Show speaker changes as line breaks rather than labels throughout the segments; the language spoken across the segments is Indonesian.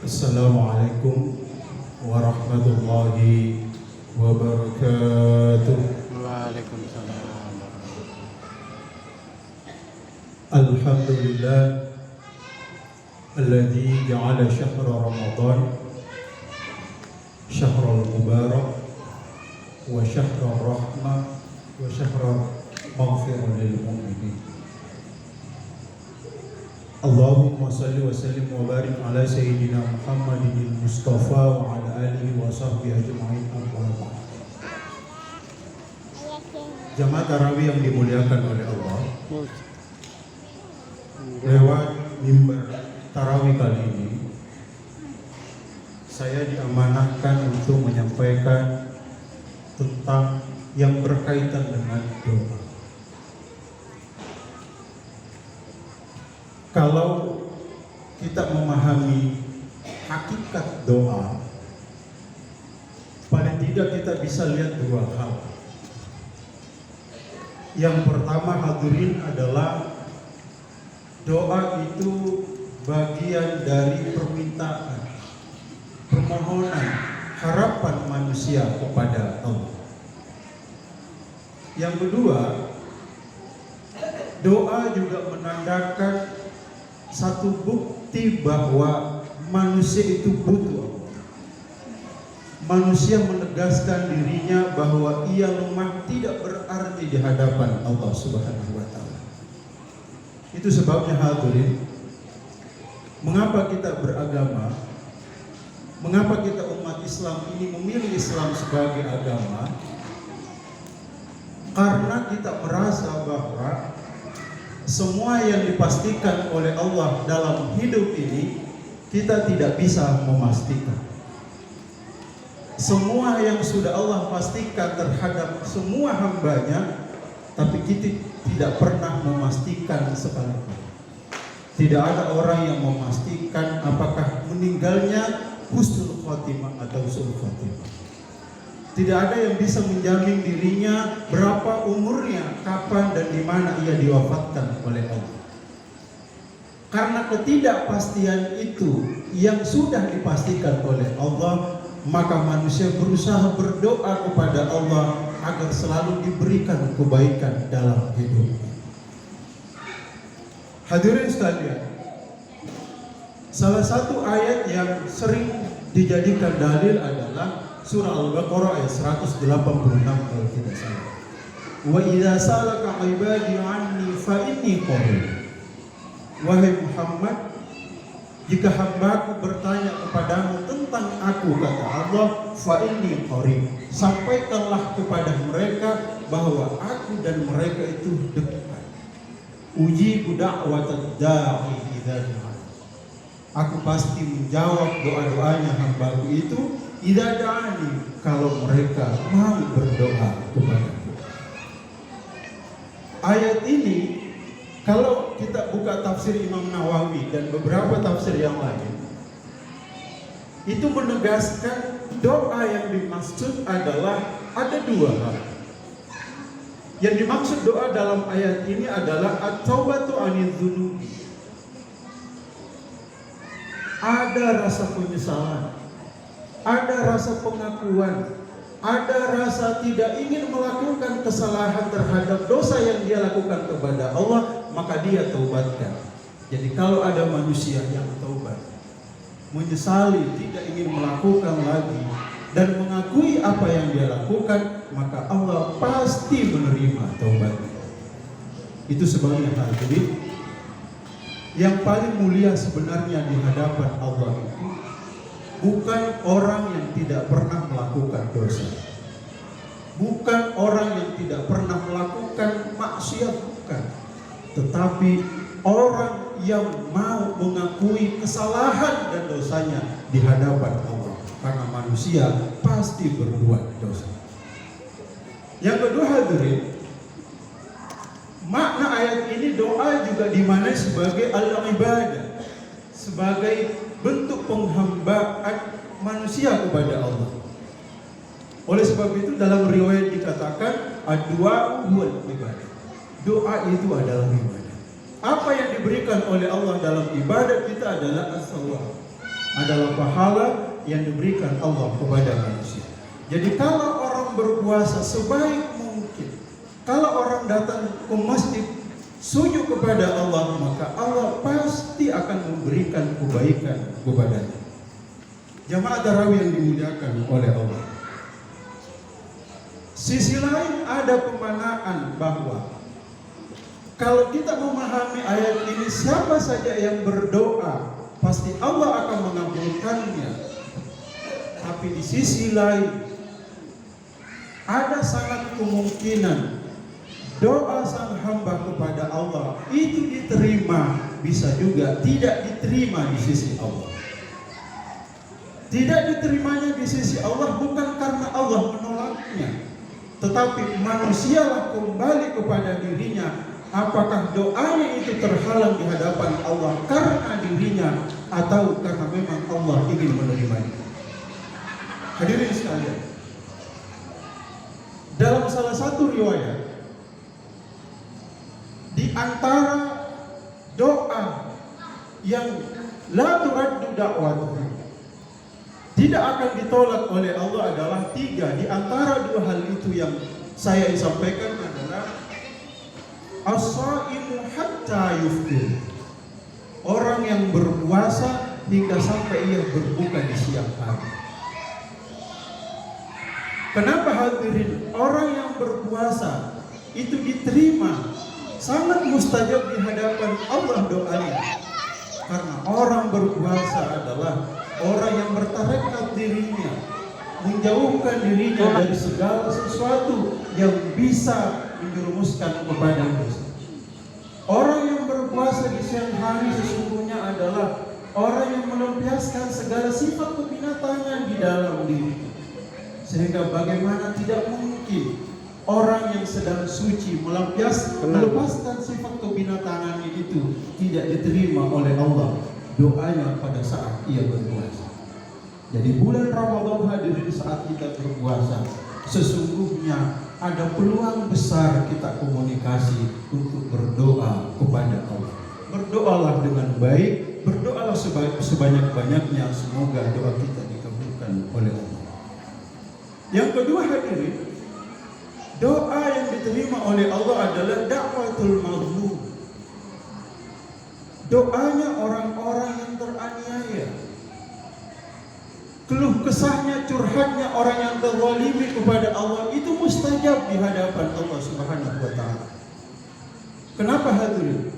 Assalamualaikum warahmatullahi wabarakatuh.
Waalaikumsalam.
Alhamdulillah alladzi ja'ala syahra Ramadan syahrul mubarak wa syahrul rahmah wa syahrul maghfirah lil mu'minin. Allahumma salli wa sallim wa barik ala sayyidina Muhammadin Mustafa wa ala alihi wa sahbihi ajma'in. Jamaah tarawih yang dimuliakan oleh Allah, lewat mimbar tarawih kali ini saya diamanahkan untuk menyampaikan tentang yang berkaitan dengan doa. Kalau kita memahami hakikat doa, paling tidak kita bisa lihat dua hal. Yang pertama, hadirin, adalah doa itu bagian dari permintaan, permohonan, harapan manusia kepada Allah. Yang kedua, doa juga menandakan satu bukti bahwa manusia itu butuh Allah. Manusia menegaskan dirinya bahwa ia lemah tidak berarti di hadapan Allah Subhanahu wa taala. Itu sebabnya hadirin, mengapa kita beragama? Mengapa kita umat Islam ini memilih Islam sebagai agama? Karena kita merasa bahwa semua yang dipastikan oleh Allah dalam hidup ini kita tidak bisa memastikan. Semua yang sudah Allah pastikan terhadap semua hambanya, tapi kita tidak pernah memastikan sekalipun. Tidak ada orang yang memastikan apakah meninggalnya husnul khotimah atau su'ul khotimah. Tidak ada yang bisa menjamin dirinya berapa umurnya, kapan dan di mana ia diwafatkan oleh Allah. Karena ketidakpastian itu yang sudah dipastikan oleh Allah, maka manusia berusaha berdoa kepada Allah agar selalu diberikan kebaikan dalam hidupnya. Hadirin sekalian, salah satu ayat yang sering dijadikan dalil adalah surah Al-Baqarah ayat 186 kalau tidak salah. Wa idza salaka ibadi anni fa inni qarib. Wahai Muhammad, jika hambaku bertanya kepadamu tentang aku, kata Allah, fa inni qarib, sampaikanlah kepada mereka bahwa aku dan mereka itu dekat. Ujibu da'watad da'i idza da'a. Aku pasti menjawab doa-doanya hambaku itu idza da'ani, kalau mereka mau berdoa kepadaku. Ayat ini kalau kita buka tafsir Imam Nawawi dan beberapa tafsir yang lain, itu menegaskan doa yang dimaksud adalah ada dua hal. Yang dimaksud doa dalam ayat ini adalah at-taubatu anidz dzunubi. Ada rasa penyesalan, ada rasa pengakuan, ada rasa tidak ingin melakukan kesalahan terhadap dosa yang dia lakukan kepada Allah, maka dia taubatkan. Jadi kalau ada manusia yang taubat, menyesali, tidak ingin melakukan lagi, dan mengakui apa yang dia lakukan, maka Allah pasti menerima taubatnya. Itu sebabnya hadirin, yang paling mulia sebenarnya di hadapan Allah itu bukan orang yang tidak pernah melakukan dosa, bukan orang yang tidak pernah melakukan maksiat, bukan, tetapi orang yang mau mengakui kesalahan dan dosanya di hadapan Allah, karena manusia pasti berbuat dosa. Yang kedua hadirin, makna ayat ini doa juga dimaknai sebagai al-ibadah, sebagai bentuk penghambaan manusia kepada Allah. Oleh sebab itu dalam riwayat dikatakan ad-du'a huwal ibadah. Doa itu adalah ibadah. Apa yang diberikan oleh Allah dalam ibadat kita adalah as-sawab. adalah pahala yang diberikan Allah kepada manusia. Jadi kalau orang berpuasa sebaik mungkin, kalau orang datang ke masjid sujud kepada Allah, maka Allah pasti akan memberikan kebaikan kepadanya. Jamaah tarawih yang dimuliakan oleh Allah. Sisi lain ada pemanaan bahwa kalau kita memahami ayat ini, siapa saja yang berdoa pasti Allah akan mengabulkannya. Tapi di sisi lain ada sangat kemungkinan doa sang hamba kepada Allah itu diterima, bisa juga tidak diterima di sisi Allah. Tidak diterimanya di sisi Allah bukan karena Allah menolaknya, tetapi manusialah kembali kepada dirinya, apakah doanya itu terhalang di hadapan Allah karena dirinya atau karena memang Allah ingin menerimanya. Hadirin sekalian, dalam salah satu riwayat, di antara doa yang la turaddu da'watuhu, tidak akan ditolak oleh Allah adalah 3. Di antara 2 hal itu yang saya sampaikan adalah as-shaimu hatta yuftir, orang yang berpuasa hingga sampai ia berbuka di siang hari. Kenapa hadirin? Orang yang berpuasa itu diterima, sangat mustajab di hadapan Allah doanya. Karena orang berpuasa adalah orang yang bertarekat dirinya, menjauhkan dirinya dari segala sesuatu yang bisa menjerumuskan kepada dosa. Orang yang berpuasa di siang hari sesungguhnya adalah orang yang melampiaskan segala sifat kebinatangan di dalam dirinya. Sehingga bagaimana tidak mungkin orang yang sedang suci melepaskan sifat kebinatangannya itu tidak diterima oleh Allah doanya pada saat ia berpuasa. Jadi bulan Ramadan hadirin, saat kita berpuasa sesungguhnya ada peluang besar kita komunikasi untuk berdoa kepada Allah. Berdoalah dengan baik, berdoalah sebanyak-banyaknya, semoga doa kita dikabulkan oleh Allah. Yang kedua hadirin, doa yang diterima oleh Allah adalah da'watul mazlum. Doanya orang-orang yang teraniaya, keluh kesahnya, curhatnya orang yang terzalimi kepada Allah itu mustajab di hadapan Allah Subhanahu wa taala. Kenapa hadirin?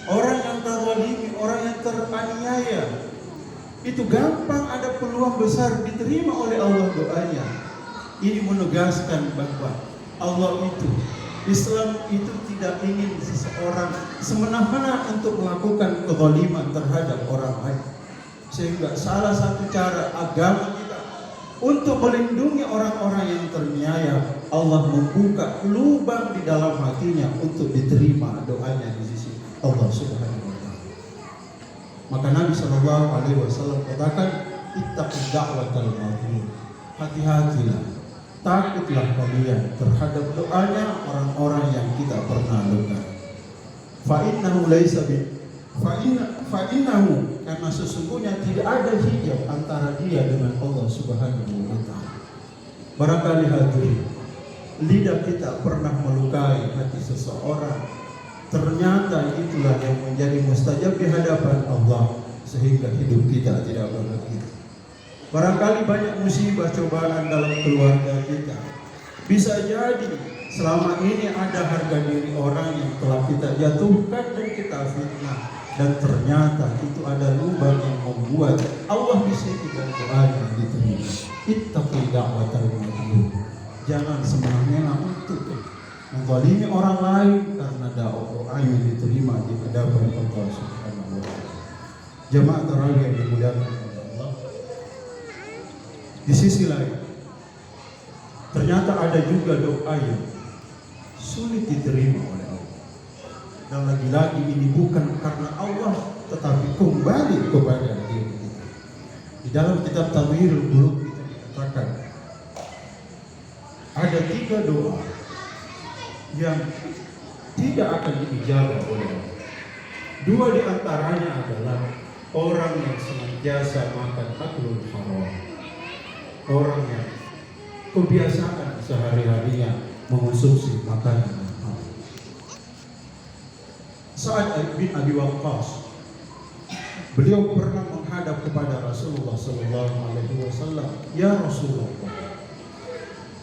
Orang yang terzalimi, orang yang teraniaya itu gampang ada peluang besar diterima oleh Allah doanya. Ini menegaskan bahwa Allah itu, Islam itu tidak ingin seseorang semena-mena untuk melakukan kezaliman terhadap orang lain. Sehingga salah satu cara agama kita untuk melindungi orang-orang yang terniaya, Allah membuka lubang di dalam hatinya untuk diterima doanya di sisi Allah Subhanahu wa taala. Maka Nabi sallallahu alaihi wasallam katakan, ittaqu da'watal mazlum. Hati-hatilah, takutlah kalian terhadap doanya orang-orang yang kita pernah luka. Fa'innahu laysa fa'innahu, karena sesungguhnya tidak ada hijab antara dia dengan Allah Subhanahu wa taala. Barangkali hadirin, lidah kita pernah melukai hati seseorang, ternyata itulah yang menjadi mustajab di hadapan Allah sehingga hidup kita tidak bahagia. Barangkali banyak musibah cobaan dalam keluarga kita. Bisa jadi selama ini ada harga diri orang yang telah kita jatuhkan dan kita fitnah, dan ternyata itu ada lubang yang membuat Allah bisa kita doanya diterima. Ittaqi da'watal mazlum. Jangan semena-mena untuk menzalimi orang lain karena doanya diterima di hadapan Allah Subhanahu wa taala. Jemaah tarawih yang dimuliakan oleh Allah. Di sisi lain, ternyata ada juga doa yang sulit diterima oleh Allah. Dan lagi-lagi ini bukan karena Allah, tetapi kembali kepada diri kita. Di dalam kitab Tadhirul Qulub itu dikatakan ada 3 doa yang tidak akan diijabah oleh Allah. 2 di antaranya adalah orang yang senantiasa makan aklul haram, orang yang kebiasaan sehari-harinya mengonsumsi makanan yang haram. Sa'ad bin Abi Waqqas, beliau pernah menghadap kepada Rasulullah SAW. Ya Rasulullah,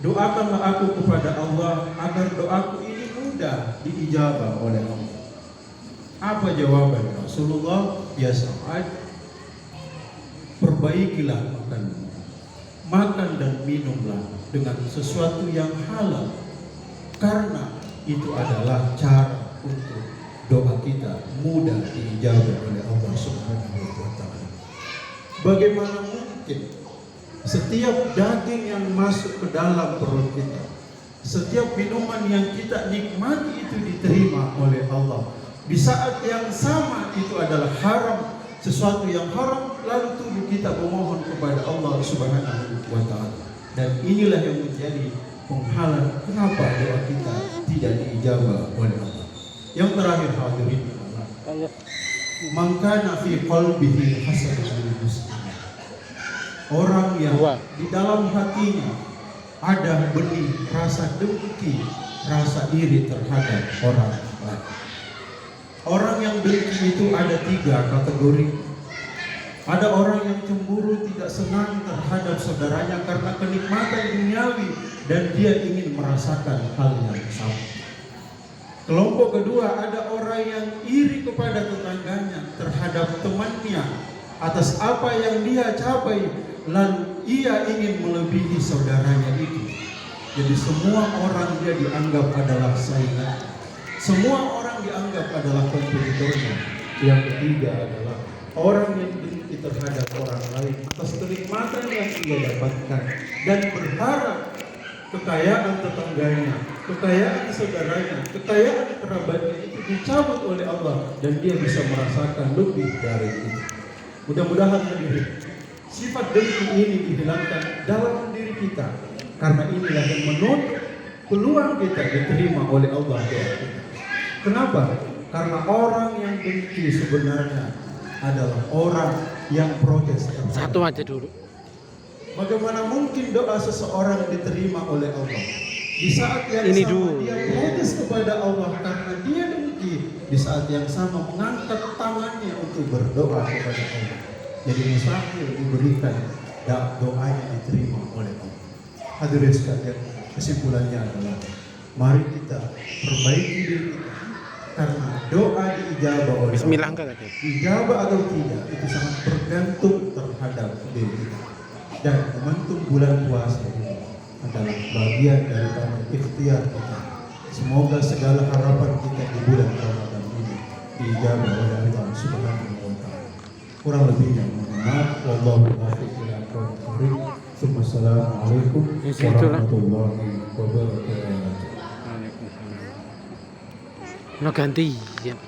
doakanlah aku kepada Allah agar doaku ini mudah diijabah oleh Allah. Apa jawaban Rasulullah? Ya Sa'ad, perbaikilah makanmu, makan dan minumlah dengan sesuatu yang halal, karena itu adalah cara untuk doa kita mudah diijabah oleh Allah Subhanahu wa Ta'ala. Bagaimana mungkin setiap daging yang masuk ke dalam perut kita, setiap minuman yang kita nikmati itu diterima oleh Allah, di saat yang sama itu adalah haram, sesuatu yang haram, lalu tubuh kita memohon kepada Allah Subhanahu wa Ta'ala. Dan inilah yang menjadi penghalang kenapa doa kita tidak diijabah oleh Allah. Yang terakhir hadirin Allah, man kana fi qalbihi hasadun lil muslimin, orang yang di dalam hatinya ada benih rasa dengki, rasa iri terhadap orang lain. Orang yang dengki itu ada 3 kategori. Ada orang yang cemburu, tidak senang terhadap saudaranya karena kenikmatan duniawi dan dia ingin merasakan hal yang sama. Kelompok kedua, ada orang yang iri kepada tetangganya terhadap temannya atas apa yang dia capai, lalu ia ingin melebihi saudaranya itu. Jadi semua orang dia dianggap adalah saingan, semua orang dianggap adalah kompetitornya. Yang ketiga adalah orang yang dengki terhadap orang lain atas kenikmatan yang ia dapatkan dan berharap kekayaan tetangganya, kekayaan saudaranya, kekayaan kerabatnya itu dicabut oleh Allah dan dia bisa merasakan lebih dari itu. Mudah-mudahan hadirin, sifat dengki ini dihilangkan dalam diri kita, karena inilah yang menutup peluang kita diterima oleh Allah doa kita. Kenapa? Karena orang yang dengki sebenarnya adalah orang yang protes.
Satu aja dulu.
Bagaimana mungkin doa seseorang diterima oleh Allah di saat yang
Ini
sama
dulu.
dia protes kepada Allah karena dia dengki, di saat yang sama mengangkat tangannya untuk berdoa kepada Allah. Jadi mustahil diberikan doanya diterima oleh Allah. Hadirin sekalian, kesimpulannya adalah mari kita perbaiki diri kita, karena doa diijabah oleh
Bismillah
Allah.
enggak tadi?
Dijabah atau tidak itu sangat bergantung terhadap diri kita. Dan momentum bulan puasa ini adalah bagian daripada ikhtiar kita. Semoga segala harapan kita di bulan Ramadan ini diijabah oleh Allah Subhanahu wa Ta'ala. Kurang lebihnya mohon maaf. Wallahu muwaffiq ila aqwamit thoriq. Assalamualaikum warahmatullahi wabarakatuh.
Waalaikumsalam. Nah ganti ya.